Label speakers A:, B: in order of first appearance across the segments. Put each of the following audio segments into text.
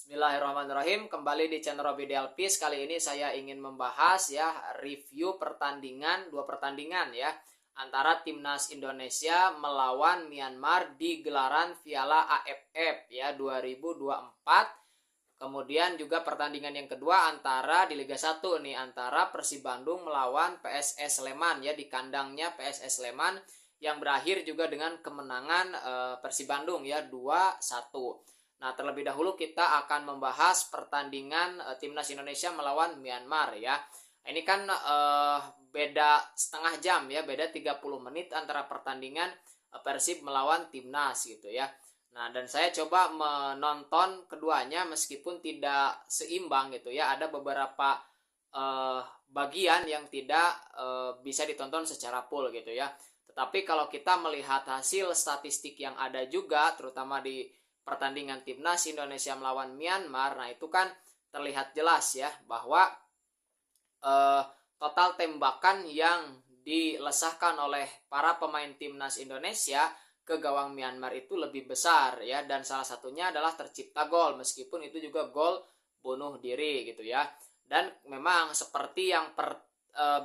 A: Bismillahirrahmanirrahim. Kembali di channel Robi Delpis. Kali ini saya ingin membahas ya review dua pertandingan ya antara timnas Indonesia melawan Myanmar di gelaran Piala AFF ya 2024. Kemudian juga pertandingan yang kedua antara di Liga 1 nih antara Persib Bandung melawan PSS Sleman ya di kandangnya PSS Sleman yang berakhir juga dengan kemenangan Persib Bandung ya 2-1. Nah, terlebih dahulu kita akan membahas pertandingan timnas Indonesia melawan Myanmar ya. Ini kan beda setengah jam ya, beda 30 menit antara pertandingan Persib melawan timnas gitu ya. Nah, dan saya coba menonton keduanya meskipun tidak seimbang gitu ya. Ada beberapa bagian yang tidak bisa ditonton secara full gitu ya. Tetapi kalau kita melihat hasil statistik yang ada juga, terutama di pertandingan timnas Indonesia melawan Myanmar, nah itu kan terlihat jelas ya bahwa total tembakan yang dilesahkan oleh para pemain timnas Indonesia ke gawang Myanmar itu lebih besar ya, dan salah satunya adalah tercipta gol meskipun itu juga gol bunuh diri gitu ya. Dan memang seperti yang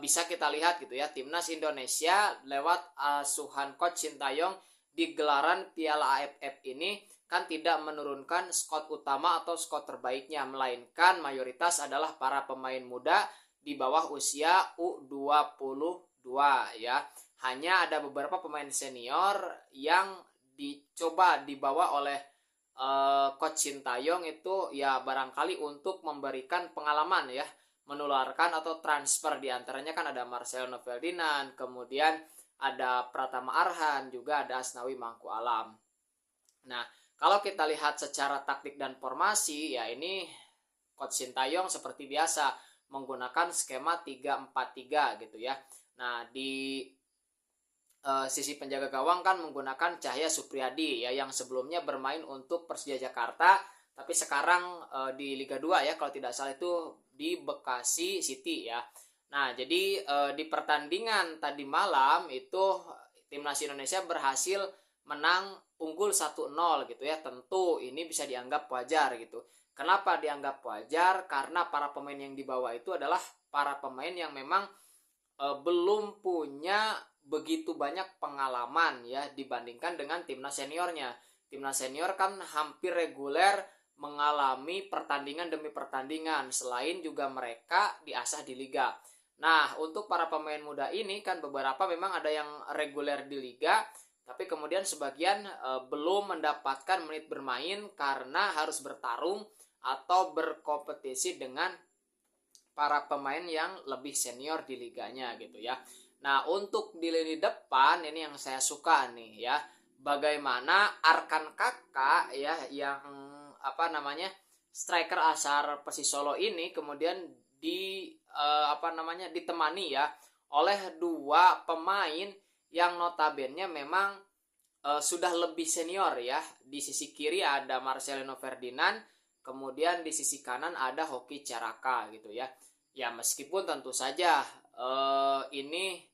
A: bisa kita lihat gitu ya, timnas Indonesia lewat asuhan coach Sintayong di gelaran Piala AFF ini kan tidak menurunkan skuad utama atau skuad terbaiknya, melainkan mayoritas adalah para pemain muda di bawah usia U22 ya. Hanya ada beberapa pemain senior yang dicoba dibawa oleh coach Sintayong itu ya barangkali untuk memberikan pengalaman ya, menularkan atau transfer. Di antaranya kan ada Marcelino Ferdinand, kemudian ada Pratama Arhan, juga ada Asnawi Mangku Alam. Nah, kalau kita lihat secara taktik dan formasi ya, ini coach Sintayong seperti biasa menggunakan skema 3-4-3 gitu ya. Nah, di sisi penjaga gawang kan menggunakan Cahya Supriyadi ya, yang sebelumnya bermain untuk Persija Jakarta tapi sekarang di Liga 2 ya kalau tidak salah itu di Bekasi City ya. Nah, jadi di pertandingan tadi malam itu timnas Indonesia berhasil menang unggul 1-0 gitu ya. Tentu ini bisa dianggap wajar gitu. Kenapa dianggap wajar? Karena para pemain yang dibawa itu adalah para pemain yang memang belum punya begitu banyak pengalaman ya dibandingkan dengan timnas seniornya. Timnas senior kan hampir reguler mengalami pertandingan demi pertandingan, selain juga mereka diasah di liga. Nah, untuk para pemain muda ini kan beberapa memang ada yang reguler di liga, tapi kemudian sebagian belum mendapatkan menit bermain karena harus bertarung atau berkompetisi dengan para pemain yang lebih senior di liganya gitu ya. Nah, untuk di lini depan ini yang saya suka nih ya, bagaimana Arkan Kakak ya yang striker asal Persis Solo ini kemudian ditemani ya oleh dua pemain yang notabene memang sudah lebih senior ya. Di sisi kiri ada Marcelino Ferdinand, kemudian di sisi kanan ada Hoki Caraka gitu ya. Ya meskipun tentu saja ini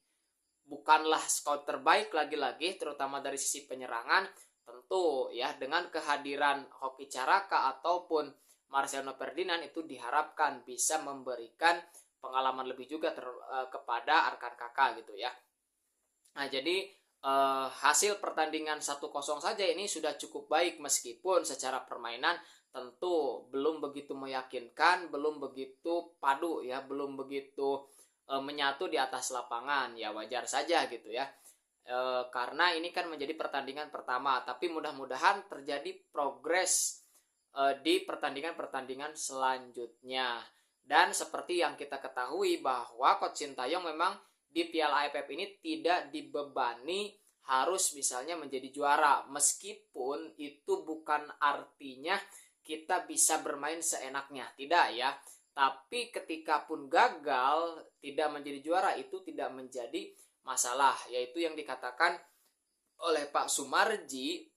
A: bukanlah skuad terbaik lagi-lagi, terutama dari sisi penyerangan. Tentu ya dengan kehadiran Hoki Caraka ataupun Marcelino Ferdinand itu diharapkan bisa memberikan pengalaman lebih juga kepada Arkan Kakak gitu ya. Nah, jadi hasil pertandingan 1-0 saja ini sudah cukup baik, meskipun secara permainan tentu belum begitu meyakinkan, belum begitu padu ya, belum begitu menyatu di atas lapangan. Ya wajar saja gitu ya, karena ini kan menjadi pertandingan pertama, tapi mudah-mudahan terjadi progres di pertandingan-pertandingan selanjutnya. Dan seperti yang kita ketahui bahwa coach Sintayong memang di Piala AFF ini tidak dibebani harus misalnya menjadi juara, meskipun itu bukan artinya kita bisa bermain seenaknya, tidak ya. Tapi ketika pun gagal tidak menjadi juara itu tidak menjadi masalah, yaitu yang dikatakan oleh Pak Sumarji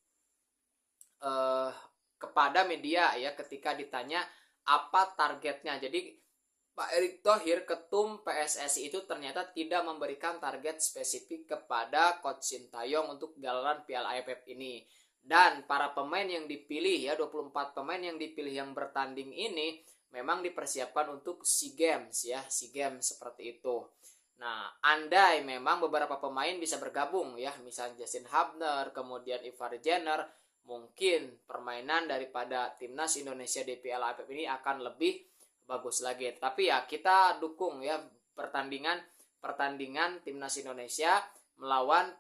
A: kepada media ya ketika ditanya apa targetnya. Jadi Pak Erick Thohir, ketum PSSI itu ternyata tidak memberikan target spesifik kepada coach Sintayong untuk gelaran Piala AFF ini. Dan para pemain yang dipilih ya, 24 pemain yang dipilih yang bertanding ini memang dipersiapkan untuk SEA Games ya, SEA Games seperti itu. Nah, andai memang beberapa pemain bisa bergabung ya, misalnya Justin Hubner, kemudian Ivar Jenner, mungkin permainan daripada timnas Indonesia di Piala AFF ini akan lebih bagus lagi. Tapi ya kita dukung ya pertandingan timnas Indonesia melawan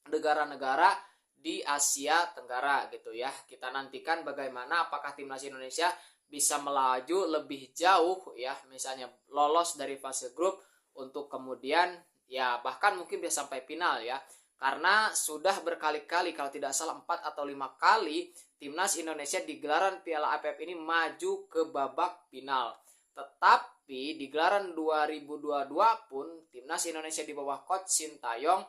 A: negara-negara di Asia Tenggara gitu ya. Kita nantikan bagaimana apakah timnas Indonesia bisa melaju lebih jauh ya, misalnya lolos dari fase grup untuk kemudian ya bahkan mungkin bisa sampai final ya. Karena sudah berkali-kali, kalau tidak salah 4 atau 5 kali timnas Indonesia di gelaran Piala AFF ini maju ke babak final. Tetapi di gelaran 2022 pun timnas Indonesia di bawah coach Sintayong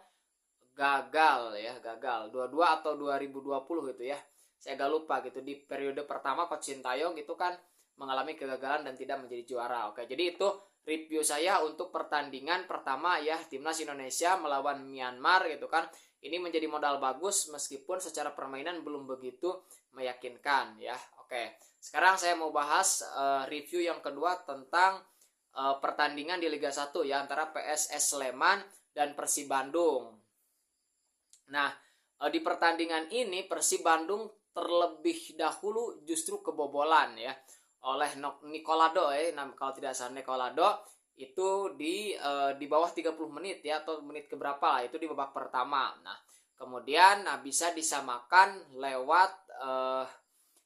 A: gagal 22 atau 2020 gitu ya, saya agak lupa gitu. Di periode pertama coach Sintayong itu kan mengalami kegagalan dan tidak menjadi juara. Oke, jadi itu review saya untuk pertandingan pertama ya, timnas Indonesia melawan Myanmar gitu kan. Ini menjadi modal bagus meskipun secara permainan belum begitu meyakinkan ya. Oke, sekarang saya mau bahas review yang kedua tentang pertandingan di Liga 1 ya, antara PSS Sleman dan Persib Bandung. Nah, di pertandingan ini Persib Bandung terlebih dahulu justru kebobolan ya oleh Nicolado kalau tidak salah Nicolado itu di bawah 30 menit ya, atau menit keberapa lah itu di babak pertama. Nah, kemudian bisa disamakan lewat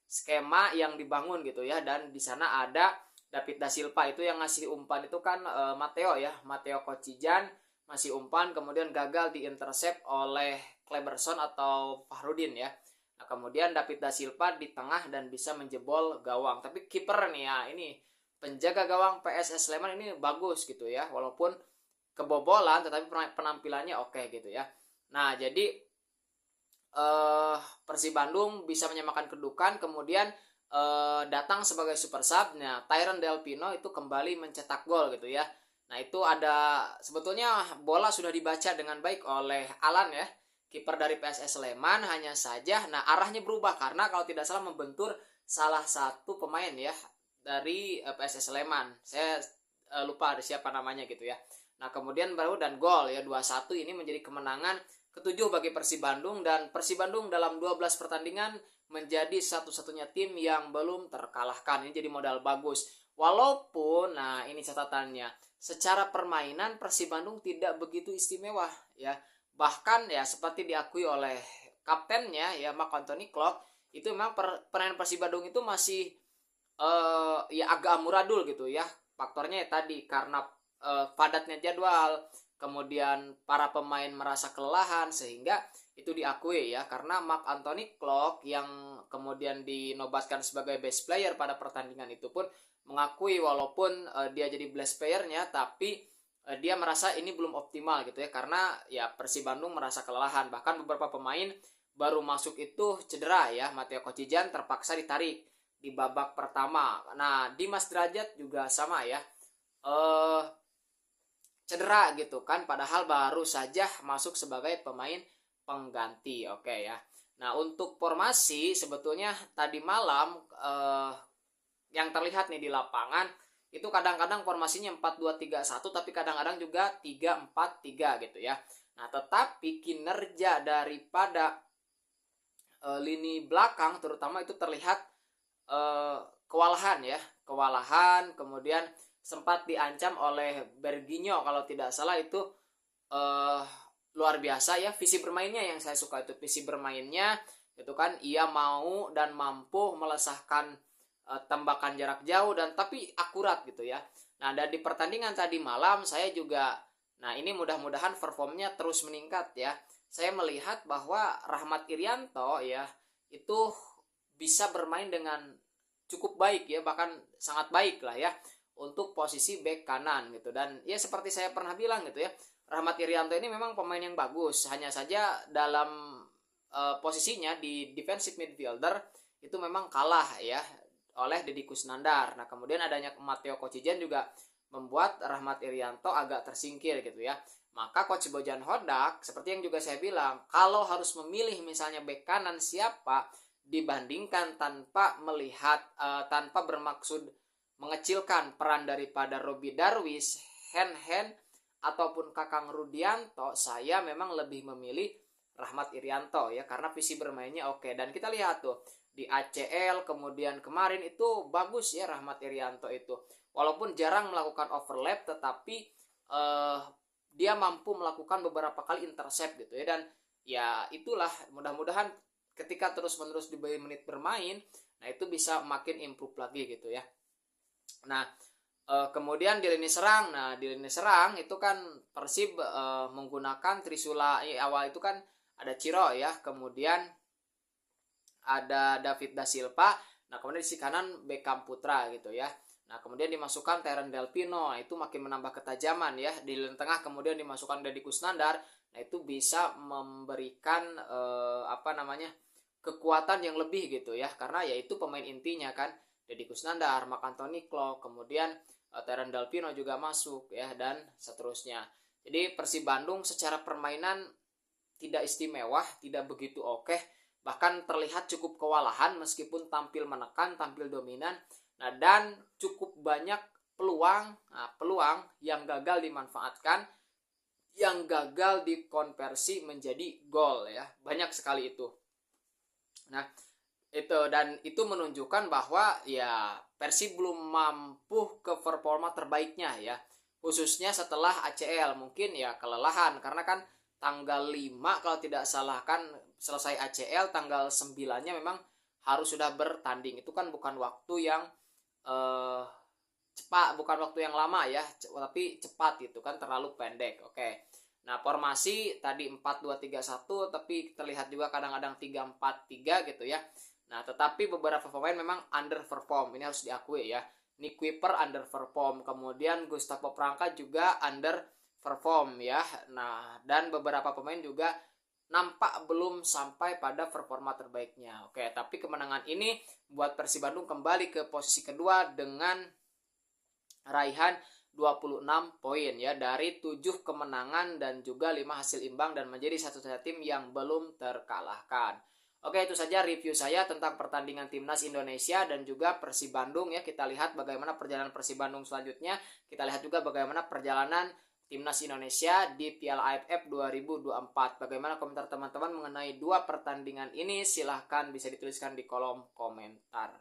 A: skema yang dibangun gitu ya, dan di sana ada David Da Silva itu yang ngasih umpan itu kan Matteo Kocijan masih umpan, kemudian gagal diintercept oleh Kleberson atau Fahrudin ya. Nah, kemudian David Da Silva di tengah dan bisa menjebol gawang. Tapi kiper nih ya, ini penjaga gawang PSS Sleman ini bagus gitu ya, walaupun kebobolan tetapi penampilannya oke gitu ya. Nah, jadi Persib Bandung bisa menyamakan kedudukan, kemudian datang sebagai super sub. Nah, Tyron Del Pino itu kembali mencetak gol gitu ya. Nah, itu ada sebetulnya bola sudah dibaca dengan baik oleh Alan ya, kiper dari PSS Sleman. Hanya saja arahnya berubah karena kalau tidak salah membentur salah satu pemain ya dari PSS Sleman. Saya lupa ada siapa namanya gitu ya. Nah, kemudian baru dan gol ya 2-1 ini menjadi kemenangan ketujuh bagi Persib Bandung, dan Persib Bandung dalam 12 pertandingan menjadi satu-satunya tim yang belum terkalahkan. Ini jadi modal bagus. Walaupun ini catatannya, secara permainan Persib Bandung tidak begitu istimewa ya. Bahkan ya seperti diakui oleh kaptennya ya Marc Anthony Clock, itu memang permainan Persib Bandung itu masih ya agak amburadul gitu ya. Faktornya ya tadi karena padatnya jadwal, kemudian para pemain merasa kelelahan, sehingga itu diakui ya, karena Marc Anthony Clock yang kemudian dinobatkan sebagai best player pada pertandingan itu pun mengakui walaupun dia jadi best playernya, tapi dia merasa ini belum optimal gitu ya, karena ya Persib Bandung merasa kelelahan. Bahkan beberapa pemain baru masuk itu cedera ya. Matteo Kocijan terpaksa ditarik di babak pertama. Nah, Dimas Derajat juga sama ya, cedera gitu kan, padahal baru saja masuk sebagai pemain pengganti. Oke ya. Nah, untuk formasi sebetulnya tadi malam yang terlihat nih di lapangan itu kadang-kadang formasinya 4-2-3-1, tapi kadang-kadang juga 3-4-3 gitu ya. Nah, tetapi kinerja daripada lini belakang terutama itu terlihat kewalahan, kemudian sempat diancam oleh Berginho kalau tidak salah itu. Luar biasa ya visi bermainnya, yang saya suka itu visi bermainnya itu kan, ia mau dan mampu melesahkan tembakan jarak jauh dan tapi akurat gitu ya. Nah, dan di pertandingan tadi malam saya juga, ini mudah-mudahan performnya terus meningkat ya. Saya melihat bahwa Rahmat Irianto ya itu bisa bermain dengan cukup baik ya, bahkan sangat baik lah ya untuk posisi bek kanan gitu. Dan ya seperti saya pernah bilang gitu ya, Rahmat Irianto ini memang pemain yang bagus, hanya saja dalam posisinya di defensive midfielder itu memang kalah ya oleh Deddy Kusnandar. Nah, kemudian adanya Matteo Kocijan juga membuat Rahmat Irianto agak tersingkir gitu ya. Maka Coach Bojan Hodak, seperti yang juga saya bilang, kalau harus memilih misalnya bek kanan siapa, dibandingkan tanpa melihat, tanpa bermaksud mengecilkan peran daripada Robi Darwis, Hen ataupun Kakang Rudianto, saya memang lebih memilih Rahmat Irianto ya, karena visi bermainnya oke. Dan kita lihat tuh di ACL kemudian kemarin itu bagus ya Rahmat Irianto itu. Walaupun jarang melakukan overlap, tetapi dia mampu melakukan beberapa kali intercept gitu ya. Dan ya itulah, mudah-mudahan ketika terus-menerus diberi menit bermain, nah itu bisa makin improve lagi gitu ya. Nah, kemudian di lini serang, itu kan Persib menggunakan Trisula. Awal itu kan ada Ciro ya, kemudian ada David Da Silva, nah kemudian di sisi kanan Beckham Putra gitu ya. Nah kemudian dimasukkan Teren Del Pino, itu makin menambah ketajaman ya. Di lini tengah kemudian dimasukkan Deddy Kusnandar, nah itu bisa memberikan kekuatan yang lebih gitu ya, karena yaitu pemain intinya kan, Deddy Kusnandar, Marc Anthony Klopp, kemudian Teren Del Pino juga masuk ya, dan seterusnya. Jadi Persib Bandung secara permainan tidak istimewa, tidak begitu oke, bahkan terlihat cukup kewalahan meskipun tampil menekan, tampil dominan. Nah, dan cukup banyak peluang yang gagal dimanfaatkan, yang gagal dikonversi menjadi gol ya. Banyak sekali itu. Nah, itu menunjukkan bahwa ya Persib belum mampu ke performa terbaiknya ya. Khususnya setelah ACL, mungkin ya kelelahan karena kan tanggal 5 kalau tidak salah kan selesai ACL, tanggal 9-nya memang harus sudah bertanding. Itu kan bukan waktu yang cepat, bukan waktu yang lama ya, tapi cepat itu kan, terlalu pendek. Oke. Nah, formasi tadi 4-2-3-1, tapi terlihat juga kadang-kadang 3-4-3 gitu ya. Nah, tetapi beberapa pemain memang underperform, ini harus diakui ya. Nick Kuiper underperform, kemudian Gustavo Pranka juga underperform ya. Nah, dan beberapa pemain juga nampak belum sampai pada performa terbaiknya. Oke, tapi kemenangan ini buat Persib Bandung kembali ke posisi kedua dengan raihan 26 poin ya, dari 7 kemenangan dan juga 5 hasil imbang, dan menjadi satu-satunya tim yang belum terkalahkan. Oke, itu saja review saya tentang pertandingan Timnas Indonesia dan juga Persib Bandung ya. Kita lihat bagaimana perjalanan Persib Bandung selanjutnya. Kita lihat juga bagaimana perjalanan Timnas Indonesia di Piala AFF 2024. Bagaimana komentar teman-teman mengenai dua pertandingan ini? Silahkan bisa dituliskan di kolom komentar.